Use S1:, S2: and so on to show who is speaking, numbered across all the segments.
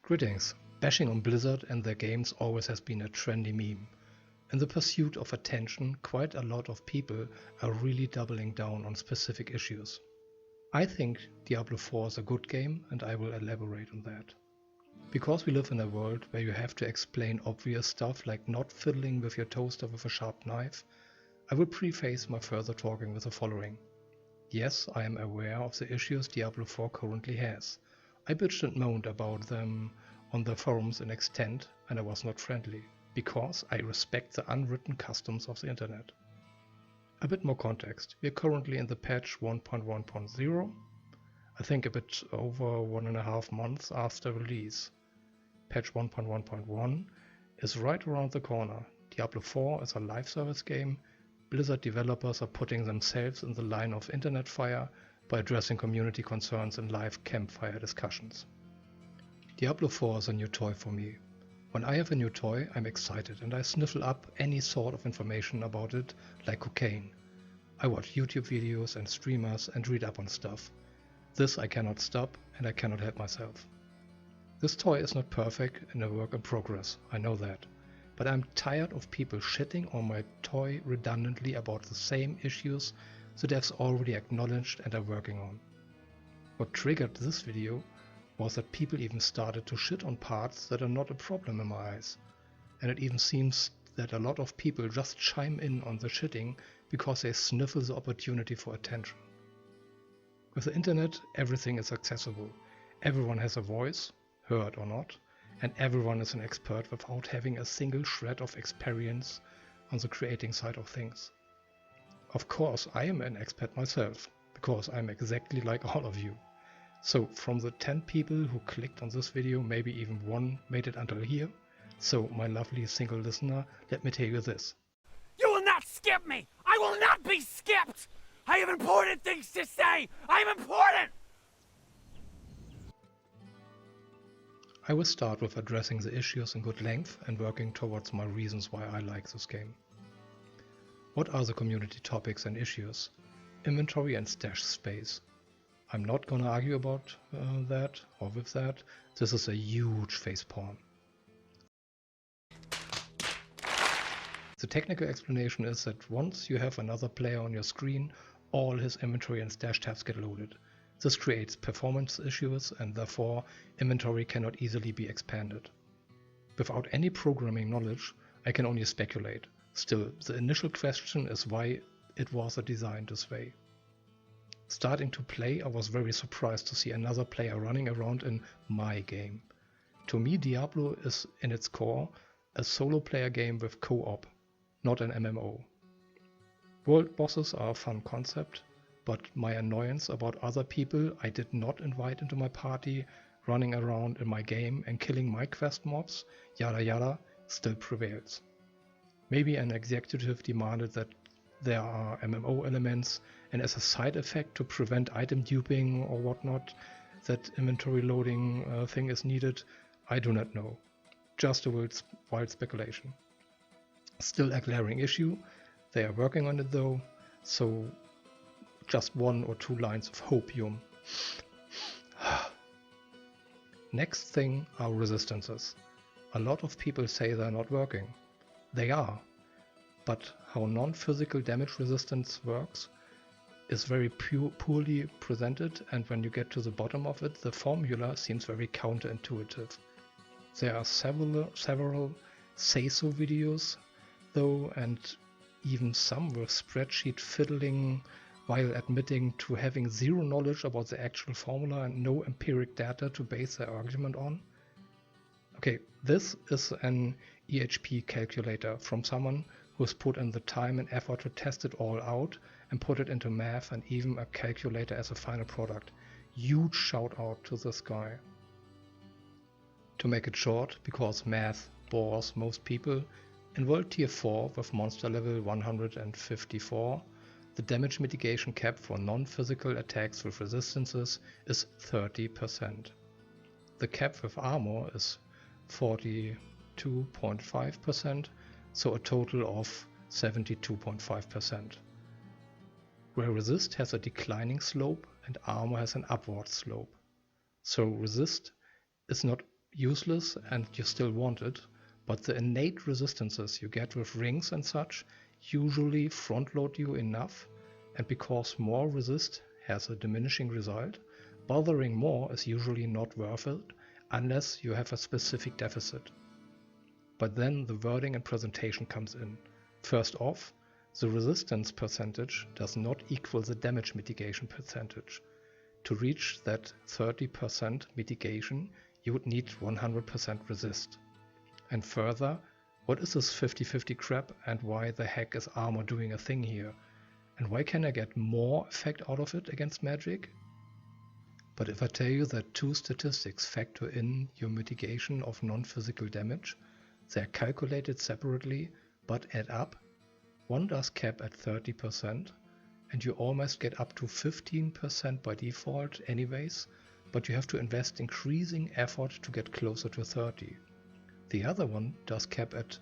S1: Greetings. Bashing on Blizzard and their games always has been a trendy meme. In the pursuit of attention, quite a lot of people are really doubling down on specific issues. I think Diablo 4 is a good game, and I will elaborate on that. Because we live in a world where you have to explain obvious stuff like not fiddling with your toaster with a sharp knife, I will preface my further talking with the following. Yes, I am aware of the issues Diablo 4 currently has. I bitched and moaned about them on the forums in extent, and I was not friendly, because I respect the unwritten customs of the internet. A bit more context. We are currently in the patch 1.1.0, I think a bit over 1.5 months after release. Patch 1.1.1 is right around the corner. Diablo 4 is a live service game. Blizzard developers are putting themselves in the line of internet fire by addressing community concerns in live campfire discussions. Diablo 4 is a new toy for me. When I have a new toy, I'm excited and I sniffle up any sort of information about it like cocaine. I watch YouTube videos and streamers and read up on stuff. This I cannot stop and I cannot help myself. This toy is not perfect and a work in progress, I know that. But I'm tired of people shitting on my toy redundantly about the same issues the devs already acknowledged and are working on. What triggered this video was that people even started to shit on parts that are not a problem in my eyes. And it even seems that a lot of people just chime in on the shitting because they sniffle the opportunity for attention. With the internet, everything is accessible. Everyone has a voice, heard or not, and everyone is an expert without having a single shred of experience on the creating side of things. Of course, I am an expert myself, because I'm exactly like all of you. So from the 10 people who clicked on this video, maybe even one made it until here. So my lovely single listener, let me tell you this.
S2: You will not skip me! I will not be skipped! I have important things to say! I'm important!
S1: I will start with addressing the issues in good length and working towards my reasons why I like this game. What are the community topics and issues? Inventory and stash space. I'm not gonna argue about that or with that. This is a huge facepalm. The technical explanation is that once you have another player on your screen, all his inventory and stash tabs get loaded. This creates performance issues and therefore inventory cannot easily be expanded. Without any programming knowledge, I can only speculate. Still, the initial question is why it was designed this way. Starting to play, I was very surprised to see another player running around in my game. To me, Diablo is in its core a solo player game with co-op, not an MMO. World bosses are a fun concept, but my annoyance about other people I did not invite into my party running around in my game and killing my quest mobs, yada yada, still prevails. Maybe an executive demanded that there are MMO elements, and as a side effect to prevent item duping or whatnot, that inventory loading thing is needed. I do not know. Just a wild speculation. Still a glaring issue. They are working on it though, so just 1 or 2 lines of hopeium. Next thing are resistances. A lot of people say they're not working. They are. But how non-physical damage resistance works is very poorly presented, and when you get to the bottom of it, the formula seems very counterintuitive. There are several say-so videos though, and even some with spreadsheet fiddling while admitting to having zero knowledge about the actual formula and no empiric data to base their argument on. Okay, this is an EHP calculator from someone who's put in the time and effort to test it all out and put it into math and even a calculator as a final product. Huge shout out to this guy. To make it short, because math bores most people, in World Tier 4 with monster level 154, the damage mitigation cap for non-physical attacks with resistances is 30%. The cap with armor is 42.5%, so a total of 72.5%. Where resist has a declining slope and armor has an upward slope. So resist is not useless and you still want it, but the innate resistances you get with rings and such usually front load you enough, and because more resist has a diminishing result, bothering more is usually not worth it unless you have a specific deficit. But then the wording and presentation comes in. First off, the resistance percentage does not equal the damage mitigation percentage. To reach that 30% mitigation, you would need 100% resist. And further, what is this 50-50 crap and why the heck is armor doing a thing here? And why can I get more effect out of it against magic? But if I tell you that two statistics factor in your mitigation of non-physical damage, they are calculated separately but add up. One does cap at 30%, and you almost get up to 15% by default anyways, but you have to invest increasing effort to get closer to 30. The other one does cap at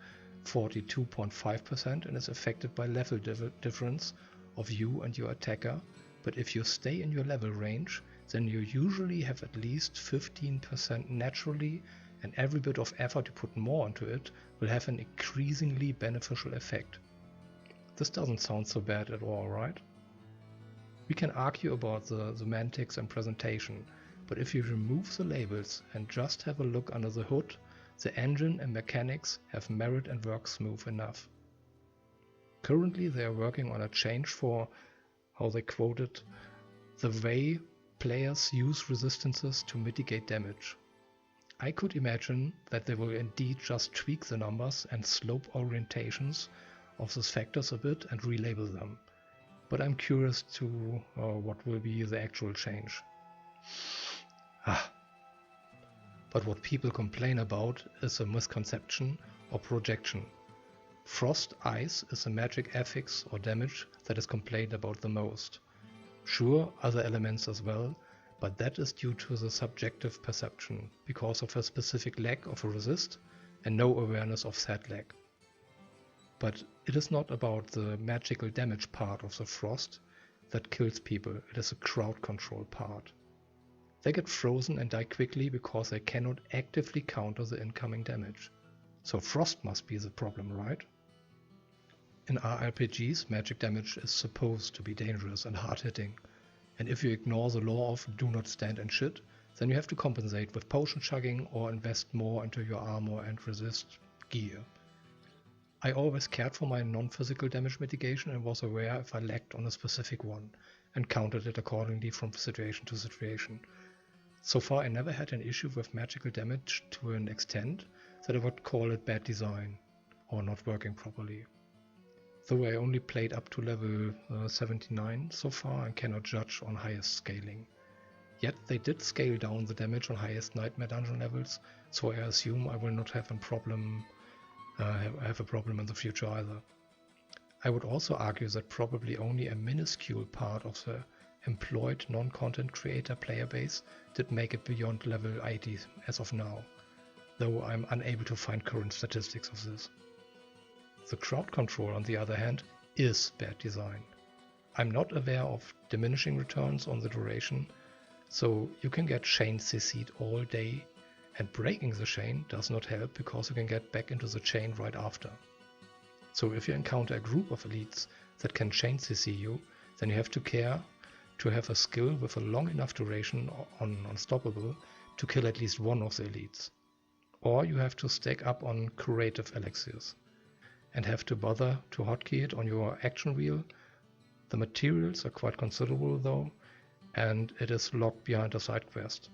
S1: 42.5% and is affected by level difference of you and your attacker, but if you stay in your level range, then you usually have at least 15% naturally, and every bit of effort you put more into it will have an increasingly beneficial effect. This doesn't sound so bad at all, right? We can argue about the semantics and presentation, but if you remove the labels and just have a look under the hood, the engine and mechanics have merit and work smooth enough. Currently they are working on a change for, how they quoted, the way players use resistances to mitigate damage. I could imagine that they will indeed just tweak the numbers and slope orientations of these factors a bit and relabel them. But I'm curious to what will be the actual change. But what people complain about is a misconception or projection. Frost ice is the magic affix or damage that is complained about the most. Sure, other elements as well, but that is due to the subjective perception because of a specific lack of a resist and no awareness of said lack. But it is not about the magical damage part of the frost that kills people, it is a crowd control part. They get frozen and die quickly because they cannot actively counter the incoming damage. So frost must be the problem, right? In RPGs, magic damage is supposed to be dangerous and hard-hitting, and if you ignore the law of do not stand and shit, then you have to compensate with potion chugging or invest more into your armor and resist gear. I always cared for my non-physical damage mitigation and was aware if I lacked on a specific one, and counted it accordingly from situation to situation. So far I never had an issue with magical damage to an extent that I would call it bad design, or not working properly. Though I only played up to level 79 so far and cannot judge on highest scaling. Yet they did scale down the damage on highest nightmare dungeon levels, so I assume I will not have a problem in the future either. I would also argue that probably only a minuscule part of the employed non-content creator player base did make it beyond level 80 as of now, though I'm unable to find current statistics of this. The crowd control, on the other hand, is bad design. I'm not aware of diminishing returns on the duration, so you can get chain CC'd all day, and breaking the chain does not help because you can get back into the chain right after. So if you encounter a group of elites that can chain CC you, then you have to care to have a skill with a long enough duration on Unstoppable to kill at least one of the elites. Or you have to stack up on curative elixirs and have to bother to hotkey it on your action wheel. The materials are quite considerable though, and it is locked behind a side quest.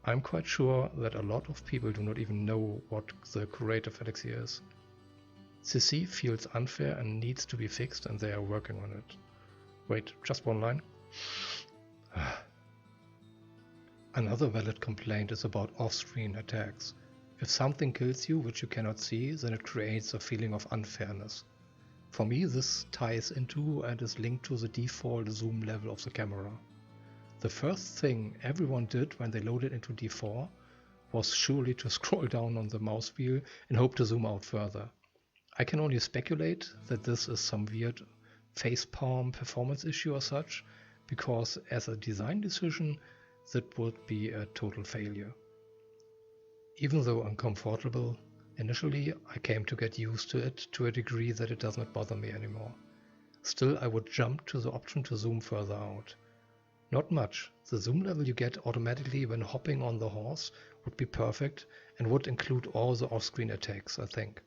S1: I'm quite sure that a lot of people do not even know what the curative elixir is. CC feels unfair and needs to be fixed, and they are working on it. Wait, just one line. Another valid complaint is about off-screen attacks. If something kills you which you cannot see, then it creates a feeling of unfairness. For me, this ties into and is linked to the default zoom level of the camera. The first thing everyone did when they loaded into D4 was surely to scroll down on the mouse wheel and hope to zoom out further. I can only speculate that this is some weird facepalm performance issue or such, because as a design decision that would be a total failure. Even though uncomfortable, initially I came to get used to it to a degree that it does not bother me anymore. Still, I would jump to the option to zoom further out. Not much. The zoom level you get automatically when hopping on the horse would be perfect and would include all the off-screen attacks, I think.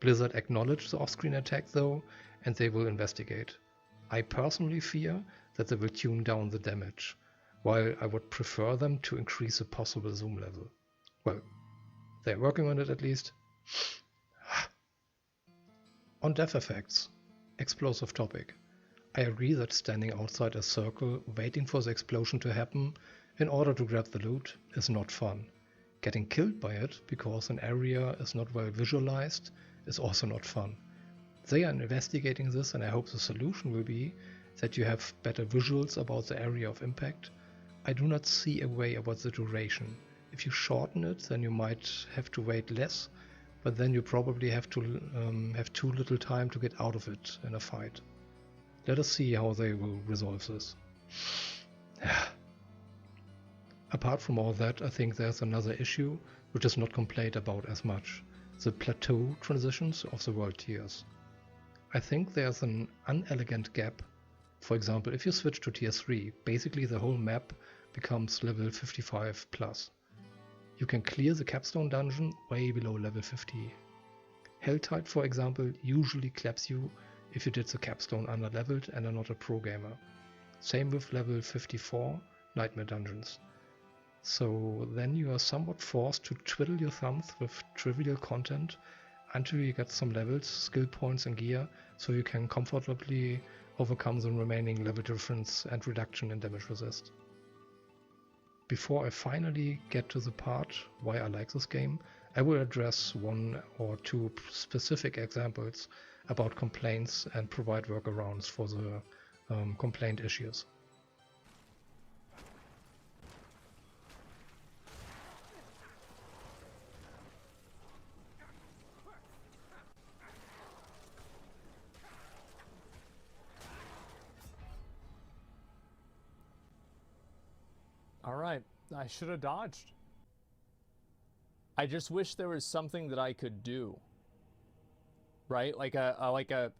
S1: Blizzard acknowledged the off-screen attack though, and they will investigate. I personally fear that they will tune down the damage, while I would prefer them to increase the possible zoom level. Well, they're working on it at least. On death effects, explosive topic. I agree that standing outside a circle waiting for the explosion to happen in order to grab the loot is not fun. Getting killed by it because an area is not well visualized is also not fun. They are investigating this, and I hope the solution will be that you have better visuals about the area of impact. I do not see a way about the duration. If you shorten it, then you might have to wait less, but then you probably have to have too little time to get out of it in a fight. Let us see how they will resolve this. Apart from all that, I think there's another issue which is not complained about as much: the plateau transitions of the world tiers. I think there's an unelegant gap. For example, if you switch to tier 3, basically the whole map becomes level 55 plus. You can clear the capstone dungeon way below level 50. Helltide, for example, usually claps you if you did the capstone under-leveled and are not a pro gamer. Same with level 54 nightmare dungeons. So then you are somewhat forced to twiddle your thumbs with trivial content until you get some levels, skill points and gear, so you can comfortably overcome the remaining level difference and reduction in damage resist. Before I finally get to the part why I like this game, I will address one or two specific examples about complaints and provide workarounds for the complaint issues.
S3: All right, I should have dodged. I just wish there was something that I could do. Right? I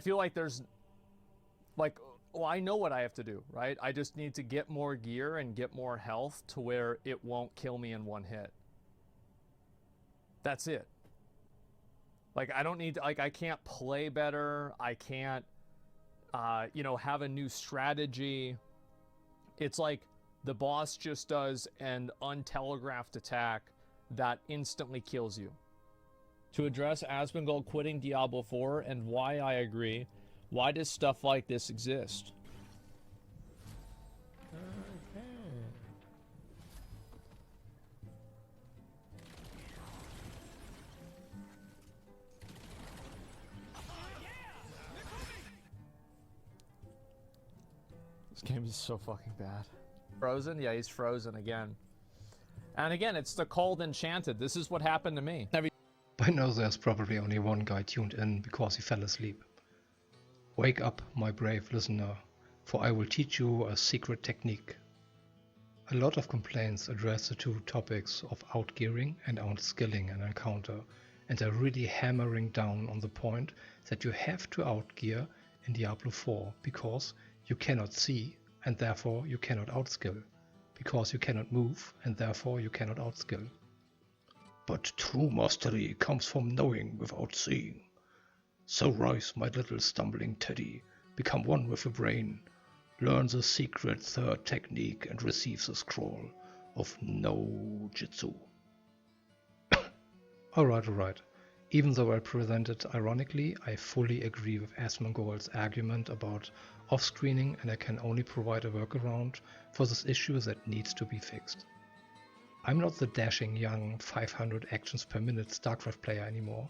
S3: feel like there's well, I know what I have to do, right? I just need to get more gear and get more health to where it won't kill me in one hit. That's it. Like, I don't need to, like, I can't play better. I can't, have a new strategy. It's like the boss just does an untelegraphed attack that instantly kills you. To address Asmongold quitting Diablo 4 and why I agree, why does stuff like this exist? This game is so fucking bad. Frozen? Yeah, he's frozen again. And again, it's the cold enchanted. This is what happened to me.
S1: By now there's probably only one guy tuned in because he fell asleep. Wake up, my brave listener, for I will teach you a secret technique. A lot of complaints address the two topics of outgearing and outskilling an encounter, and are really hammering down on the point that you have to outgear in Diablo 4 because you cannot see and therefore you cannot outskill, because you cannot move and therefore you cannot outskill. But true mastery comes from knowing without seeing. So rise, my little stumbling teddy, become one with the brain, learn the secret third technique and receive the scroll of no jitsu. Alright. Even though I present it ironically, I fully agree with Asmongold's argument about off-screening, and I can only provide a workaround for this issue that needs to be fixed. I'm not the dashing young 500 actions per minute StarCraft player anymore,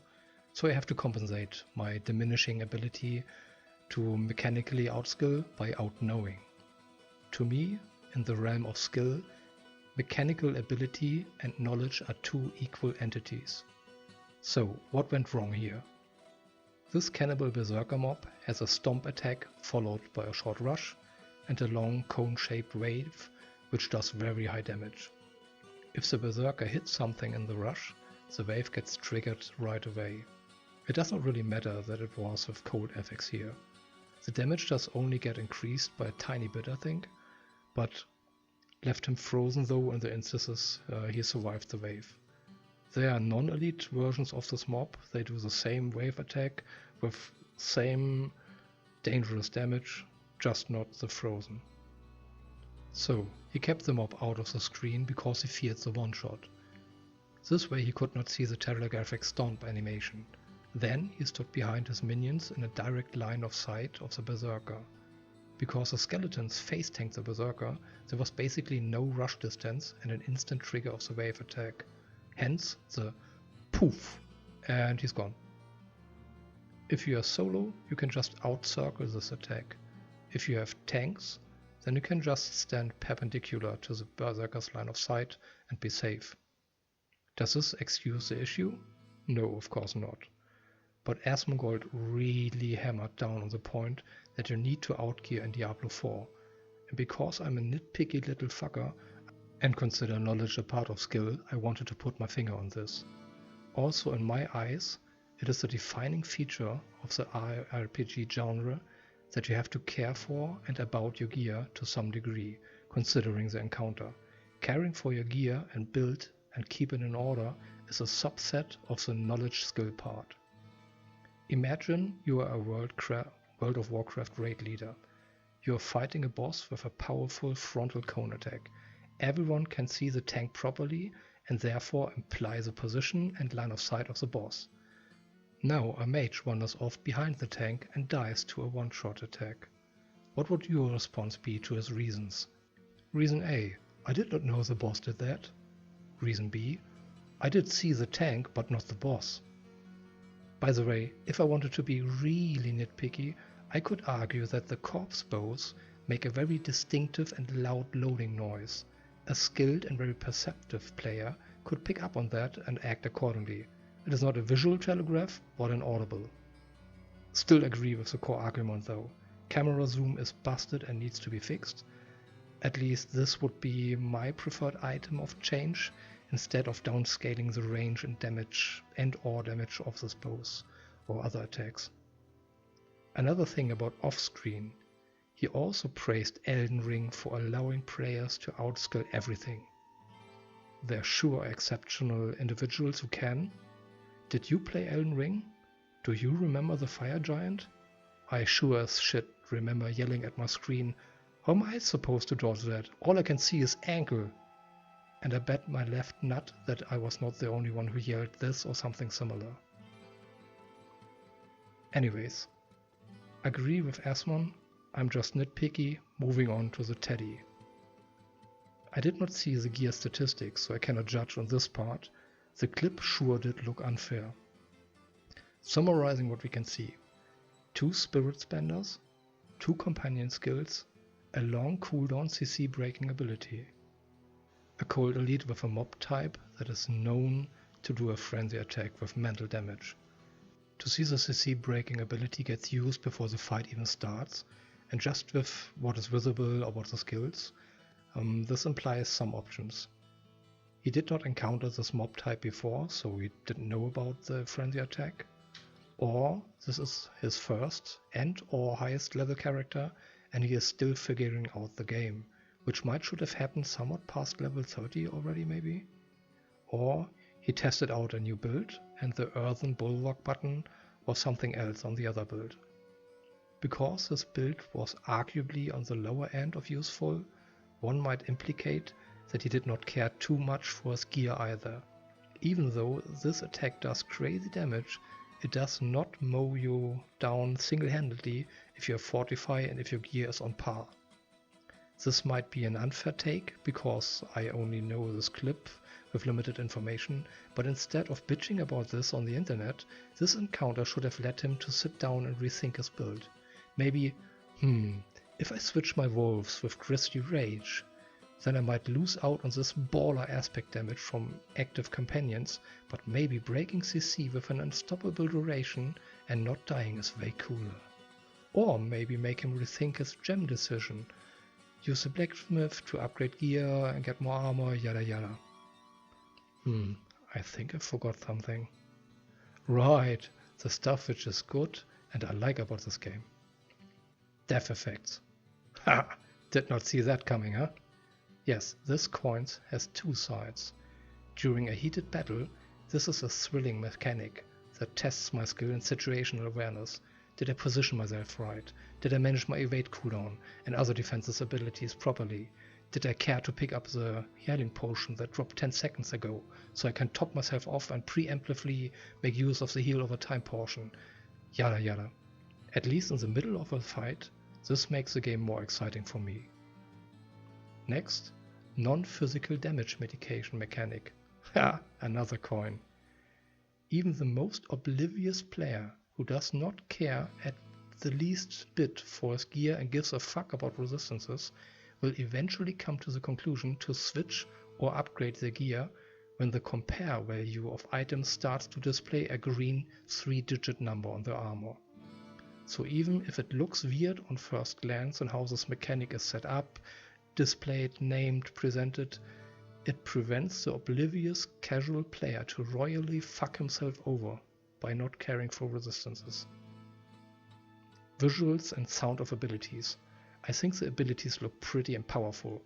S1: so I have to compensate my diminishing ability to mechanically outskill by outknowing. To me, in the realm of skill, mechanical ability and knowledge are two equal entities. So, what went wrong here? This cannibal berserker mob has a stomp attack followed by a short rush and a long cone-shaped wave which does very high damage. If the berserker hits something in the rush, the wave gets triggered right away. It does not really matter that it was with cold FX here. The damage does only get increased by a tiny bit, I think, but left him frozen though in the instances he survived the wave. There are non-elite versions of this mob. They do the same wave attack with same dangerous damage, just not the frozen. So he kept the mob out of the screen because he feared the one-shot. This way he could not see the telegraphic stomp animation. Then he stood behind his minions in a direct line of sight of the berserker. Because the skeletons face-tanked the berserker, there was basically no rush distance and an instant trigger of the wave attack. Hence the poof, and he's gone. If you are solo, you can just out-circle this attack. If you have tanks, then you can just stand perpendicular to the berserker's line of sight and be safe. Does this excuse the issue? No, of course not. But Asmongold really hammered down on the point that you need to outgear in Diablo 4. And because I'm a nitpicky little fucker and consider knowledge a part of skill, I wanted to put my finger on this. Also in my eyes, it is a defining feature of the RPG genre that you have to care for and about your gear to some degree, considering the encounter. Caring for your gear and build and keep it in order is a subset of the knowledge skill part. Imagine you are a World of Warcraft raid leader. You are fighting a boss with a powerful frontal cone attack. Everyone can see the tank properly and therefore imply the position and line of sight of the boss. Now a mage wanders off behind the tank and dies to a one-shot attack. What would your response be to his reasons? Reason A: I did not know the boss did that. Reason B: I did see the tank but not the boss. By the way, if I wanted to be really nitpicky, I could argue that the corpse bows make a very distinctive and loud loading noise. A skilled and very perceptive player could pick up on that and act accordingly. It is not a visual telegraph, but an audible. Still agree with the core argument though. Camera zoom is busted and needs to be fixed. At least this would be my preferred item of change, instead of downscaling the range and damage or damage of the bows or other attacks. Another thing about offscreen, he also praised Elden Ring for allowing players to outskill everything. There are sure exceptional individuals who can. Did you play Elden Ring? Do you remember the fire giant? I sure as shit remember yelling at my screen, how am I supposed to dodge that? All I can see is ankle. And I bet my left nut that I was not the only one who yelled this or something similar. Anyways, agree with Asmon, I'm just nitpicky, moving on to the teddy. I did not see the gear statistics, so I cannot judge on this part. The clip sure did look unfair. Summarizing what we can see: 2 spirit spenders, 2 companion skills, a long cooldown CC breaking ability, a cold elite with a mob type that is known to do a frenzy attack with mental damage. To see the CC breaking ability gets used before the fight even starts, and just with what is visible about the skills, this implies some options. He did not encounter this mob type before, so he didn't know about the frenzy attack. Or this is his first and or highest level character and he is still figuring out the game, which should have happened somewhat past level 30 already maybe. Or he tested out a new build and the earthen bulwark button was something else on the other build. Because this build was arguably on the lower end of useful, one might implicate that he did not care too much for his gear either. Even though this attack does crazy damage, it does not mow you down single-handedly if you have fortify and if your gear is on par. This might be an unfair take, because I only know this clip with limited information, but instead of bitching about this on the internet, this encounter should have led him to sit down and rethink his build. Maybe, if I switch my wolves with Grisly Rage, then I might lose out on this baller aspect damage from active companions, but maybe breaking CC with an unstoppable duration and not dying is way cooler. Or maybe make him rethink his gem decision, use the blacksmith to upgrade gear and get more armor, yada yada. I think I forgot something. Right, the stuff which is good and I like about this game. Death effects. Ha! Did not see that coming, huh? Yes, this coin has two sides. During a heated battle, this is a thrilling mechanic that tests my skill in situational awareness. Did I position myself right? Did I manage my evade cooldown and other defenses abilities properly? Did I care to pick up the healing potion that dropped 10 seconds ago, so I can top myself off and preemptively make use of the heal over time portion? Yada yada. At least in the middle of a fight, this makes the game more exciting for me. Next, non-physical damage mitigation mechanic. Ha! Another coin. Even the most oblivious player who does not care at the least bit for his gear and gives a fuck about resistances will eventually come to the conclusion to switch or upgrade their gear when the compare value of items starts to display a green 3-digit number on the armor. So even if it looks weird on first glance and how this mechanic is set up, displayed, named, presented, it prevents the oblivious casual player to royally fuck himself over by not caring for resistances. Visuals and sound of abilities. I think the abilities look pretty and powerful.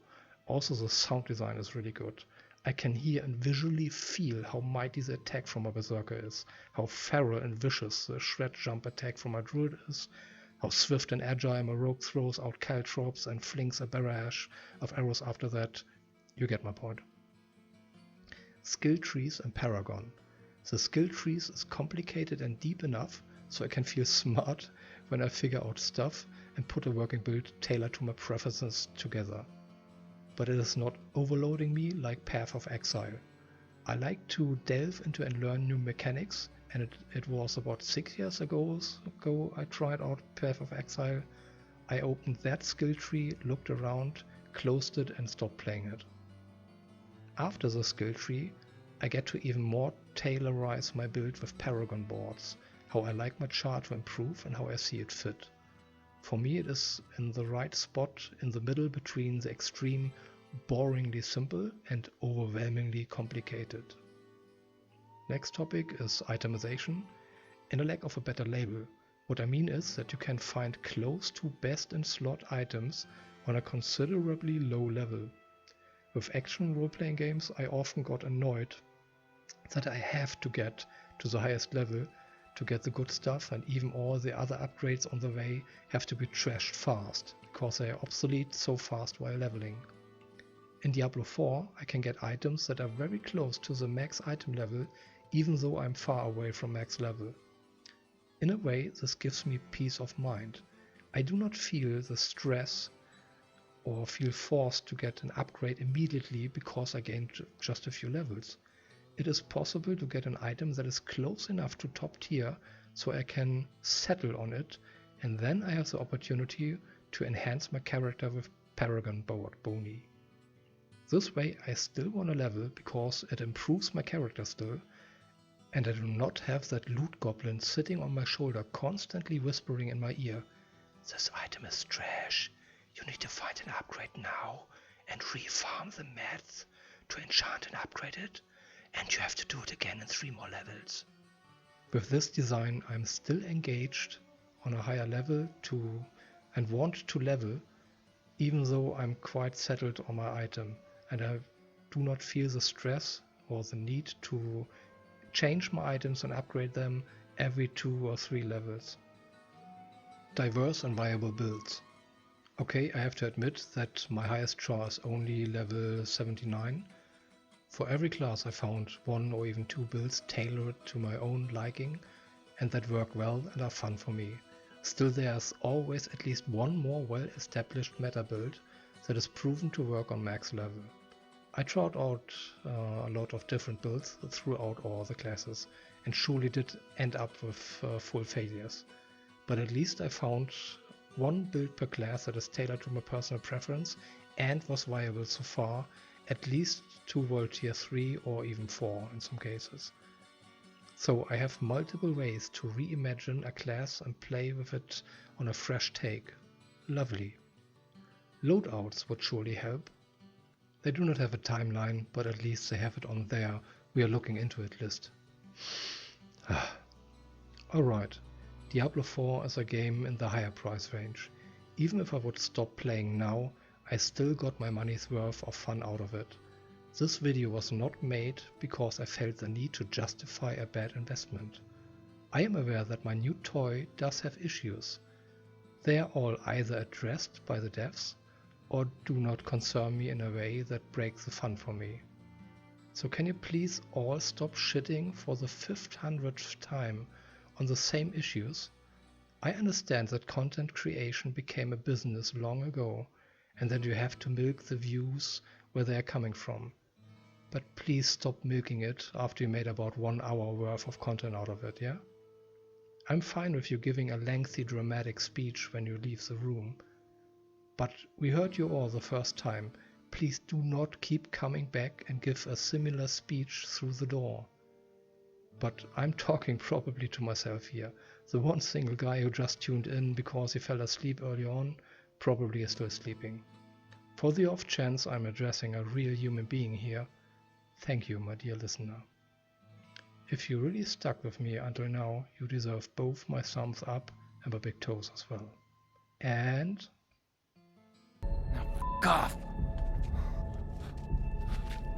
S1: Also the sound design is really good. I can hear and visually feel how mighty the attack from a berserker is, how feral and vicious the shred jump attack from a druid is, how swift and agile my rogue throws out caltrops and flings a barrage of arrows after that. You get my point. Skill trees and paragon. The skill trees is complicated and deep enough so I can feel smart when I figure out stuff and put a working build tailored to my preferences together. But it is not overloading me like Path of Exile. I like to delve into and learn new mechanics, and it was about 6 years ago I tried out Path of Exile. I opened that skill tree, looked around, closed it and stopped playing it. After the skill tree, I get to even more tailorize my build with paragon boards, how I like my chart to improve and how I see it fit. For me it is in the right spot in the middle between the extreme boringly simple and overwhelmingly complicated. Next topic is itemization. In a lack of a better label, what I mean is that you can find close to best in slot items on a considerably low level. With action role-playing games I often got annoyed that I have to get to the highest level to get the good stuff, and even all the other upgrades on the way have to be trashed fast because they are obsolete so fast while leveling. In Diablo 4 I can get items that are very close to the max item level even though I'm far away from max level. In a way this gives me peace of mind. I do not feel the stress or feel forced to get an upgrade immediately because I gained just a few levels. It is possible to get an item that is close enough to top tier so I can settle on it, and then I have the opportunity to enhance my character with paragon boni. This way I still want to level because it improves my character still, and I do not have that loot goblin sitting on my shoulder constantly whispering in my ear, "This item is trash, you need to find an upgrade now and refarm the mats to enchant and upgrade it, and you have to do it again in 3 more levels." With this design I'm still engaged on a higher level and want to level, even though I'm quite settled on my item and I do not feel the stress or the need to change my items and upgrade them every 2 or 3 levels. Diverse and viable builds. Okay, I have to admit that my highest char is only level 79. For every class I found 1 or even 2 builds tailored to my own liking and that work well and are fun for me. Still there's always at least one more well-established meta build that is proven to work on max level. I tried out a lot of different builds throughout all the classes and surely did end up with full failures. But at least I found one build per class that is tailored to my personal preference and was viable so far, at least to World Tier 3 or even 4 in some cases. So I have multiple ways to reimagine a class and play with it on a fresh take. Lovely. Loadouts would surely help. They do not have a timeline, but at least they have it on there, we are looking into it list. Alright, Diablo 4 is a game in the higher price range. Even if I would stop playing now, I still got my money's worth of fun out of it. This video was not made because I felt the need to justify a bad investment. I am aware that my new toy does have issues. They are all either addressed by the devs or do not concern me in a way that breaks the fun for me. So can you please all stop shitting for the 500th time on the same issues? I understand that content creation became a business long ago and that you have to milk the views where they are coming from. But please stop milking it after you made about 1 hour worth of content out of it, yeah? I'm fine with you giving a lengthy dramatic speech when you leave the room. But we heard you all the first time. Please do not keep coming back and give a similar speech through the door. But I'm talking probably to myself here. The one single guy who just tuned in because he fell asleep early on probably is still sleeping. For the off chance I'm addressing a real human being here, thank you, my dear listener. If you really stuck with me until now, you deserve both my thumbs up and my big toes as well. And...
S2: Now, fuck off!